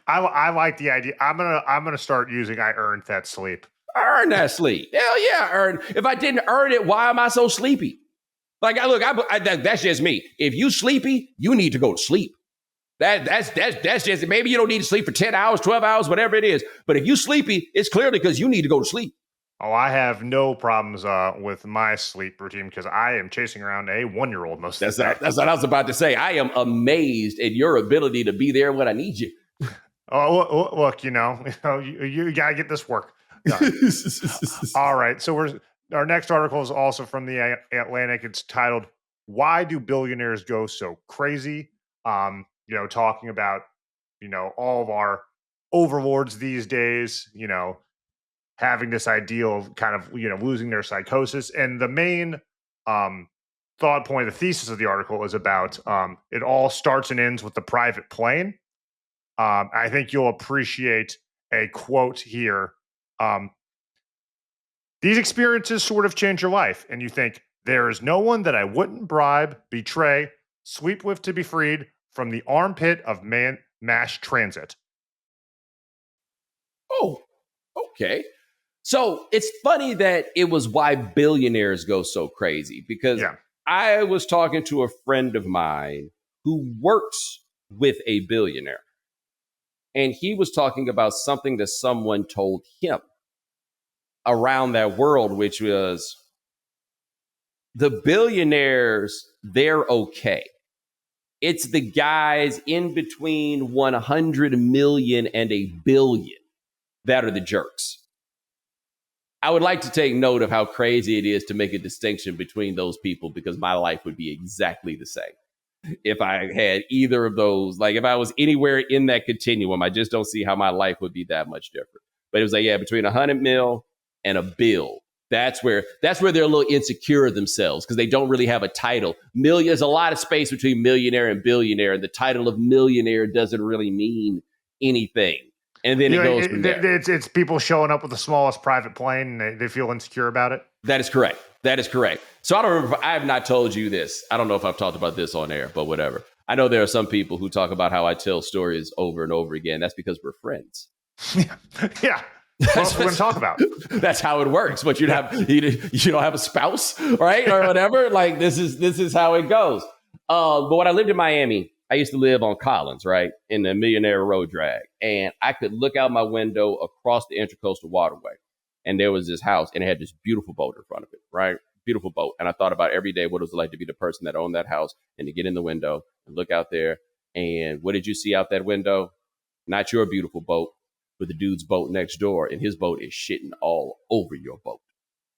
I like the idea. I'm gonna start using I earned that sleep. Earn that sleep. Hell yeah, earn. If I didn't earn it, why am I so sleepy? Like, that's just me. If you sleepy, you need to go to sleep. That's just, maybe you don't need to sleep for 10 hours, 12 hours, whatever it is. But if you sleepy, it's clearly because you need to go to sleep. Oh, I have no problems with my sleep routine because I am chasing around a 1-year-old most of the day. That's what I was about to say. I am amazed at your ability to be there when I need you. Oh, look, you got to get this work done. All right. So our next article is also from the Atlantic. It's titled, Why Do Billionaires Go So Crazy? Talking about, all of our overlords these days, having this ideal of kind of, losing their psychosis. And the main thought point, the thesis of the article is about it all starts and ends with the private plane. I think you'll appreciate a quote here. These experiences sort of change your life, and you think, there is no one that I wouldn't bribe, betray, sweep with to be freed from the armpit of mass transit. Oh, okay. So it's funny that it was why billionaires go so crazy, because I was talking to a friend of mine who works with a billionaire, and he was talking about something that someone told him around that world, which was the billionaires, they're okay. It's the guys in between 100 million and a billion that are the jerks. I would like to take note of how crazy it is to make a distinction between those people, because my life would be exactly the same if I had either of those. Like if I was anywhere in that continuum, I just don't see how my life would be that much different. But it was like, between 100 mil and a bill. That's where they're a little insecure of themselves, because they don't really have a title. There's a lot of space between millionaire and billionaire, and the title of millionaire doesn't really mean anything. And then it goes from there. It's people showing up with the smallest private plane, and they feel insecure about it. That is correct. So I don't remember. I have not told you this. I don't know if I've talked about this on air, but whatever. I know there are some people who talk about how I tell stories over and over again. That's because we're friends. Yeah. That's what we're going to talk about. That's how it works. But you don't have a spouse, right, or whatever. Like this is how it goes. But when I lived in Miami, I used to live on Collins, right, in the Millionaire Road Drag, and I could look out my window across the Intracoastal Waterway, and there was this house, and it had this beautiful boat in front of it, right, beautiful boat. And I thought about every day what it was like to be the person that owned that house and to get in the window and look out there. And what did you see out that window? Not your beautiful boat, but the dude's boat next door, and his boat is shitting all over your boat.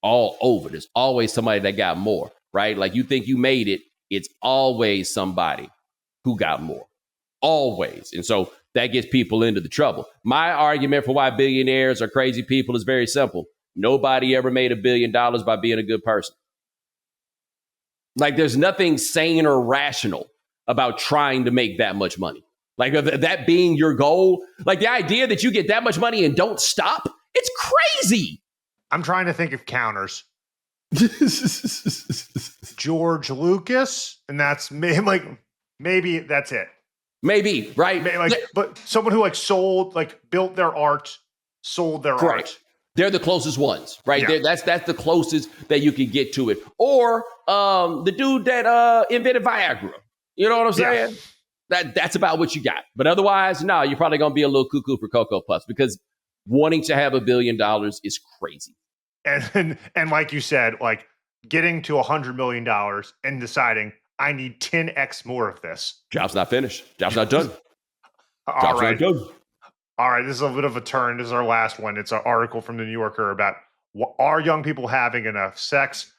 All over. There's always somebody that got more, right? Like you think you made it. It's always somebody who got more. Always. And so that gets people into the trouble. My argument for why billionaires are crazy people is very simple. Nobody ever made $1 billion by being a good person. Like there's nothing sane or rational about trying to make that much money. Like that being your goal, like the idea that you get that much money and don't stop, it's crazy. I'm trying to think of counters. George Lucas, and that's maybe that's it. Maybe, right? But someone who built their art, sold their art. They're the closest ones, right? Yeah. That's the closest that you can get to it. Or the dude that invented Viagra. You know what I'm saying? Yeah. That's about what you got. But otherwise, no, you're probably going to be a little cuckoo for Cocoa Puffs, because wanting to have $1 billion is crazy. And like you said, like getting to $100 million and deciding I need 10x more of this. Job's not finished. Job's not done. All right. This is a bit of a turn. This is our last one. It's an article from the New Yorker about are young people having enough sex?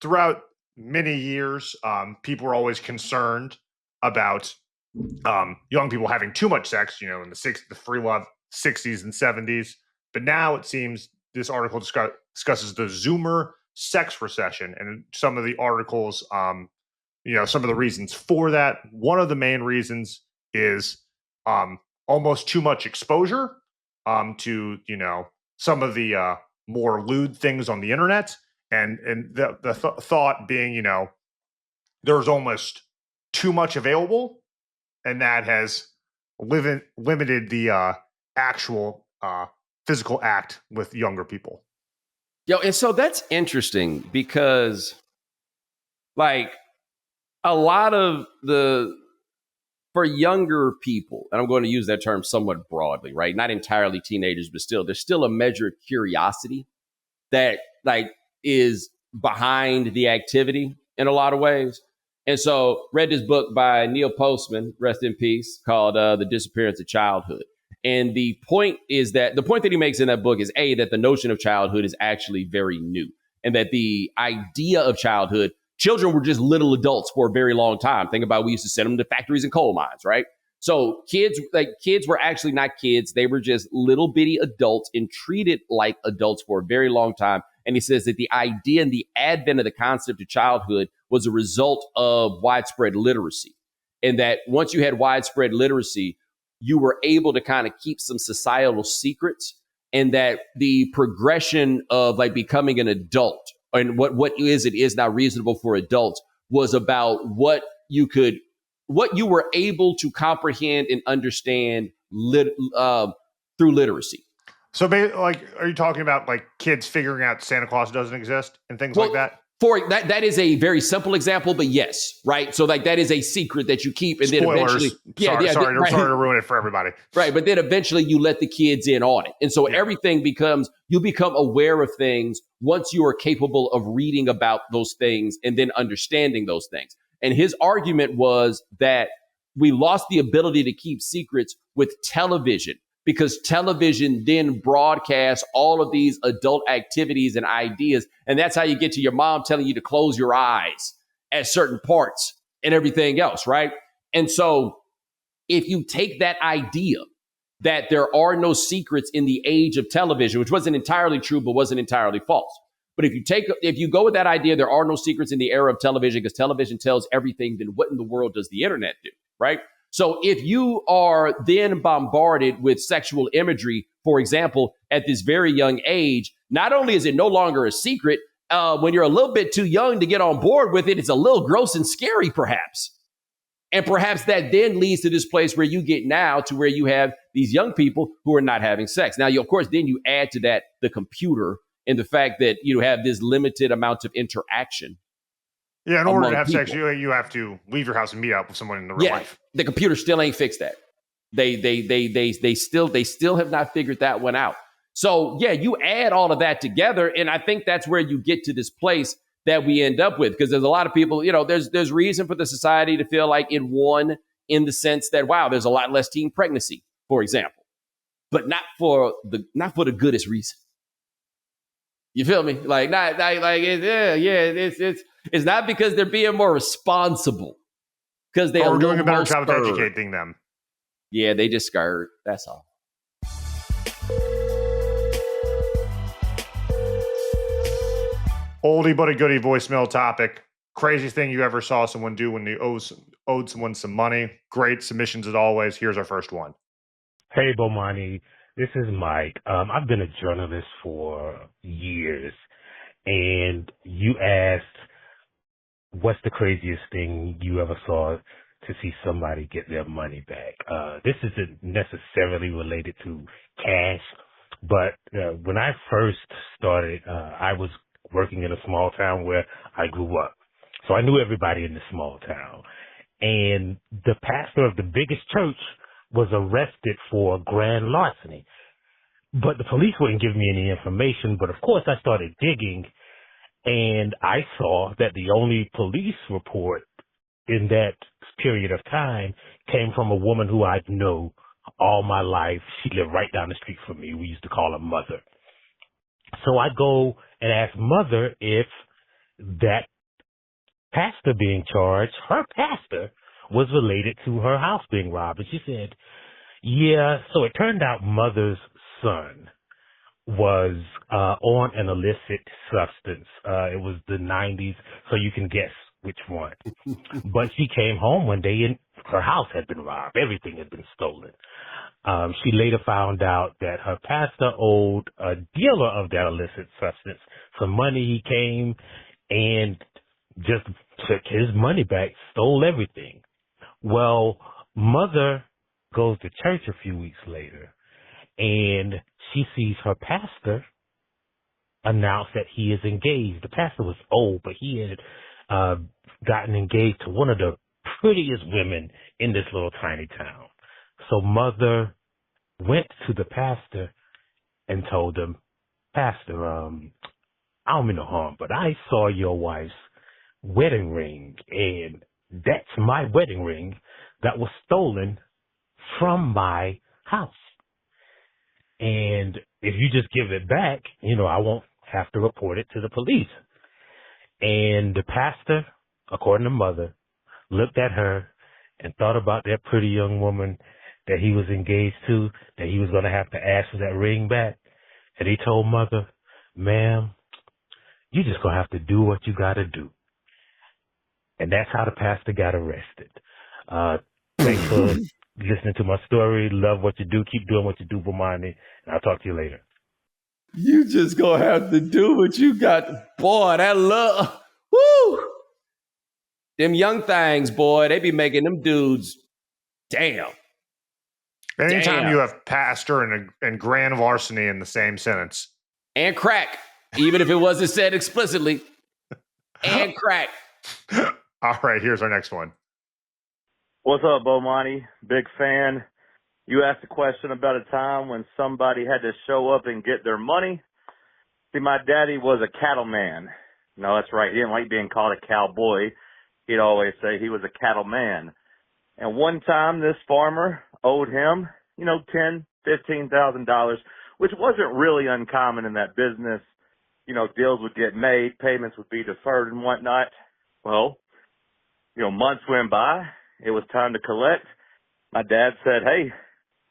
Throughout many years, people were always concerned about young people having too much sex, in the free love 60s and 70s. But now it seems this article discusses the Zoomer sex recession, and some of the articles, some of the reasons for that. One of the main reasons is almost too much exposure to, some of the more lewd things on the internet. And the thought being, there's almost too much available, and that has limited the actual physical act with younger people. And so that's interesting, because like a lot of for younger people, and I'm going to use that term somewhat broadly, right? Not entirely teenagers, but still, there's still a measure of curiosity that like is behind the activity in a lot of ways. And so read this book by Neil Postman, rest in peace, called The Disappearance of Childhood. And the point that he makes in that book is that the notion of childhood is actually very new, and that the idea of childhood, children were just little adults for a very long time. Think about, we used to send them to factories and coal mines, right? So kids were actually not kids. They were just little bitty adults and treated like adults for a very long time. And he says that the idea and the advent of the concept of childhood was a result of widespread literacy. And that once you had widespread literacy, you were able to kind of keep some societal secrets, and that the progression of like becoming an adult and what is now reasonable for adults was about what you were able to comprehend and understand through literacy. So, like, are you talking about like kids figuring out Santa Claus doesn't exist and things like that? For that is a very simple example, but yes, right. So like that is a secret that you keep, and Spoilers. then eventually, sorry to ruin it for everybody. Right, but then eventually you let the kids in on it, and so everything you become aware of things once you are capable of reading about those things and then understanding those things. And his argument was that we lost the ability to keep secrets with television, because television then broadcasts all of these adult activities and ideas. And that's how you get to your mom telling you to close your eyes at certain parts and everything else, right? And so if you take that idea that there are no secrets in the age of television, which wasn't entirely true, but wasn't entirely false. But if you go with that idea, there are no secrets in the era of television because television tells everything, then what in the world does the internet do, right? So if you are then bombarded with sexual imagery, for example, at this very young age, not only is it no longer a secret, when you're a little bit too young to get on board with it, it's a little gross and scary, perhaps. And perhaps that then leads to this place where you get now to where you have these young people who are not having sex. Now, of course, then you add to that the computer and the fact that you have this limited amount of interaction. Yeah, in order to have sex, you have to leave your house and meet up with someone in the real life. The computer still ain't fixed that. They still have not figured that one out. So yeah, you add all of that together, and I think that's where you get to this place that we end up with, because there's a lot of people, there's reason for the society to feel like it won in the sense that there's a lot less teen pregnancy, for example, but not for the goodest reason. You feel me? It's not because they're being more responsible, because they are doing a better job of educating them. Yeah, they just scared. That's all. Oldie but a goodie voicemail topic. Craziest thing you ever saw someone do when they owed someone some money. Great submissions as always. Here's our first one. Hey, Bomani. This is Mike. I've been a journalist for years, and you asked, what's the craziest thing you ever saw to see somebody get their money back? This isn't necessarily related to cash, but when I first started, I was working in a small town where I grew up. So I knew everybody in the small town. And the pastor of the biggest church was arrested for grand larceny. But the police wouldn't give me any information. But of course, I started digging, and I saw that the only police report in that period of time came from a woman who I'd known all my life. She lived right down the street from me. We used to call her Mother. So I go and ask Mother if that pastor being charged, her pastor, was related to her house being robbed. And she said, yeah. So it turned out Mother's son was on an illicit substance. It was the 90s, so you can guess which one. But she came home one day and her house had been robbed. Everything had been stolen. She later found out that her pastor owed a dealer of that illicit substance some money. He came and just took his money back, stole everything. Well, Mother goes to church a few weeks later, and she sees her pastor announce that he is engaged. The pastor was old, but he had gotten engaged to one of the prettiest women in this little tiny town. So Mother went to the pastor and told him, Pastor, I don't mean no harm, but I saw your wife's wedding ring, and that's my wedding ring that was stolen from my house. And if you just give it back, I won't have to report it to the police. And the pastor, according to Mother, looked at her and thought about that pretty young woman that he was engaged to, that he was going to have to ask for that ring back. And he told Mother, ma'am, You just gonna have to do what you gotta do. And that's how the pastor got arrested. Thanks for listening to my story. Love what you do. Keep doing what you do, Bomani. And I'll talk to you later. You just gonna have to do what you got. Boy, that love. Woo! Them young things, boy, they be making them dudes. Damn. Anytime you have pastor and grand larceny in the same sentence. And crack, even if it wasn't said explicitly. And crack. All right, here's our next one. What's up, Bomani? Big fan. You asked a question about a time when somebody had to show up and get their money. See, my daddy was a cattleman. No, that's right. He didn't like being called a cowboy. He'd always say he was a cattleman. And one time this farmer owed him, $10,000, $15,000, which wasn't really uncommon in that business. Deals would get made, payments would be deferred and whatnot. Well, months went by. It was time to collect. My dad said, hey,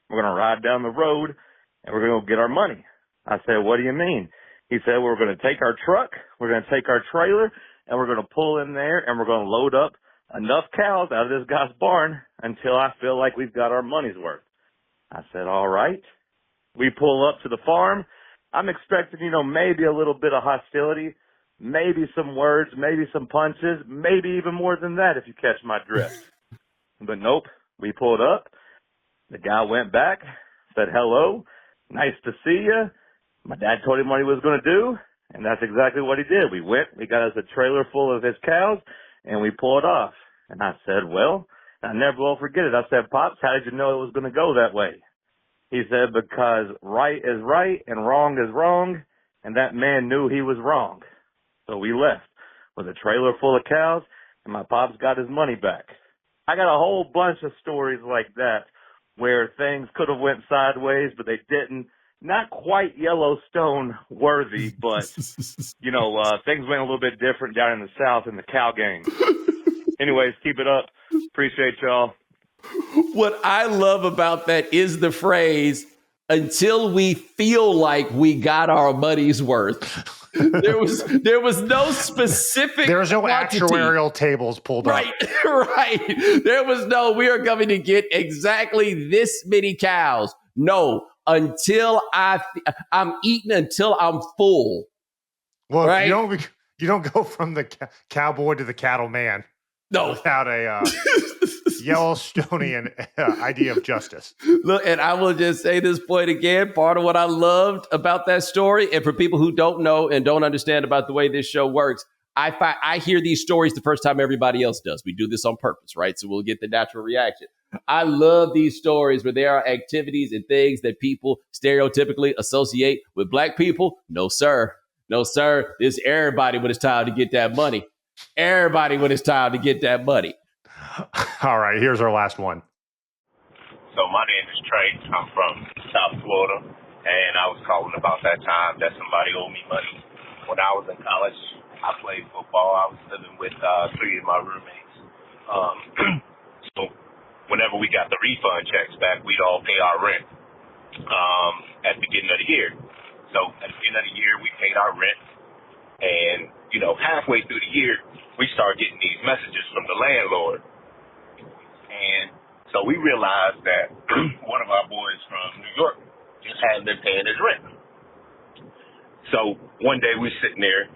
we're going to ride down the road and we're going to go get our money. I said, what do you mean? He said, we're going to take our truck, we're going to take our trailer, and we're going to pull in there and we're going to load up enough cows out of this guy's barn until I feel like we've got our money's worth. I said, all right. We pull up to the farm. I'm expecting, maybe a little bit of hostility, maybe some words, maybe some punches, maybe even more than that if you catch my drift. But nope, we pulled up. The guy went back, said hello, nice to see you. My dad told him what he was going to do, and that's exactly what he did. We went, we got us a trailer full of his cows, and we pulled off. And I said, well, I never will forget it. I said, Pops, how did you know it was going to go that way? He said, because right is right and wrong is wrong, and that man knew he was wrong. So we left with a trailer full of cows, and my Pops got his money back. I got a whole bunch of stories like that where things could have went sideways, but they didn't. Not quite Yellowstone worthy, but, things went a little bit different down in the South in the cow gang. Anyways, keep it up. Appreciate y'all. What I love about that is the phrase, until we feel like we got our money's worth. There was no specific. There was no quantity. actuarial tables pulled up. Right. There was no, we are going to get exactly this many cows. No, until I'm eating until I'm full. Well, right? you don't go from the cowboy to the cattleman. No. Without a Yellowstonian idea of justice. Look, and I will just say this point again. Part of what I loved about that story, and for people who don't know and don't understand about the way this show works, I hear these stories the first time everybody else does. We do this on purpose, right? So we'll get the natural reaction. I love these stories where there are activities and things that people stereotypically associate with Black people. No, sir. No, sir. This everybody when it's time to get that money. Everybody when it's time to get that money. All right, here's our last one. So my name is Trey. I'm from South Florida, and I was calling about that time that somebody owed me money. When I was in college, I played football. I was living with 3 of my roommates. So whenever we got the refund checks back, we'd all pay our rent at the beginning of the year. So at the beginning of the year, we paid our rent. And, halfway through the year, we started getting these messages from the landlord. And so we realized that one of our boys from New York just hadn't been paying his rent. So one day we sitting there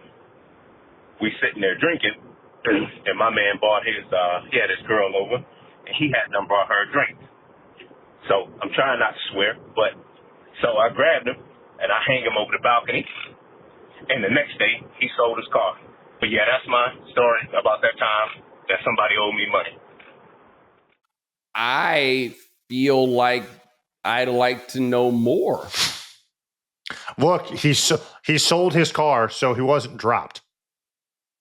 drinking, and my man bought he had his girl over, and he hadn't done brought her a drink. So I'm trying not to swear, but so I grabbed him, and I hang him over the balcony. And the next day, he sold his car. But yeah, that's my story about that time that somebody owed me money. I feel like I'd like to know more. Look, he sold his car, so he wasn't dropped.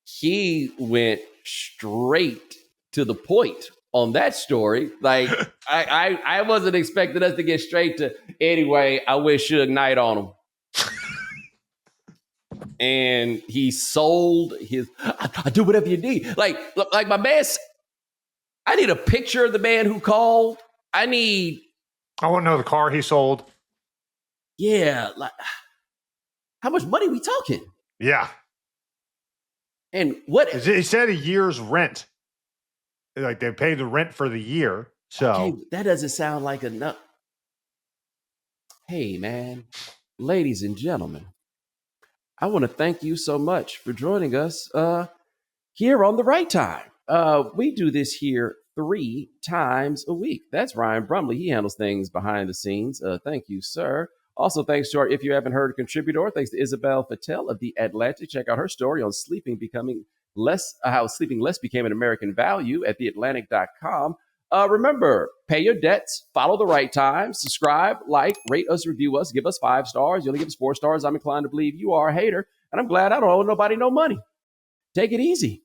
He went straight to the point on that story. Like, I wasn't expecting us to get straight to, anyway, I wish Suge Knight on him. And he sold his, I do whatever you need. Like my man, I need a picture of the man who called. I want to know the car he sold. Yeah. Like, how much money we talking? Yeah. And what? He said a year's rent. Like they pay the rent for the year. So Okay, that doesn't sound like enough. Hey, man, ladies and gentlemen, I want to thank you so much for joining us here on The Right Time. We do this here 3 times a week. That's Ryan Brumley. He handles things behind the scenes. Thank you, sir. Also, thanks to our If You Haven't Heard contributor, thanks to Isabel Fattal of The Atlantic. Check out her story on sleeping becoming less, how sleeping less became an American value at theatlantic.com. Remember, pay your debts, follow The Right Time, subscribe, like, rate us, review us, give us 5 stars. You only give us 4 stars. I'm inclined to believe you are a hater, and I'm glad I don't owe nobody no money. Take it easy.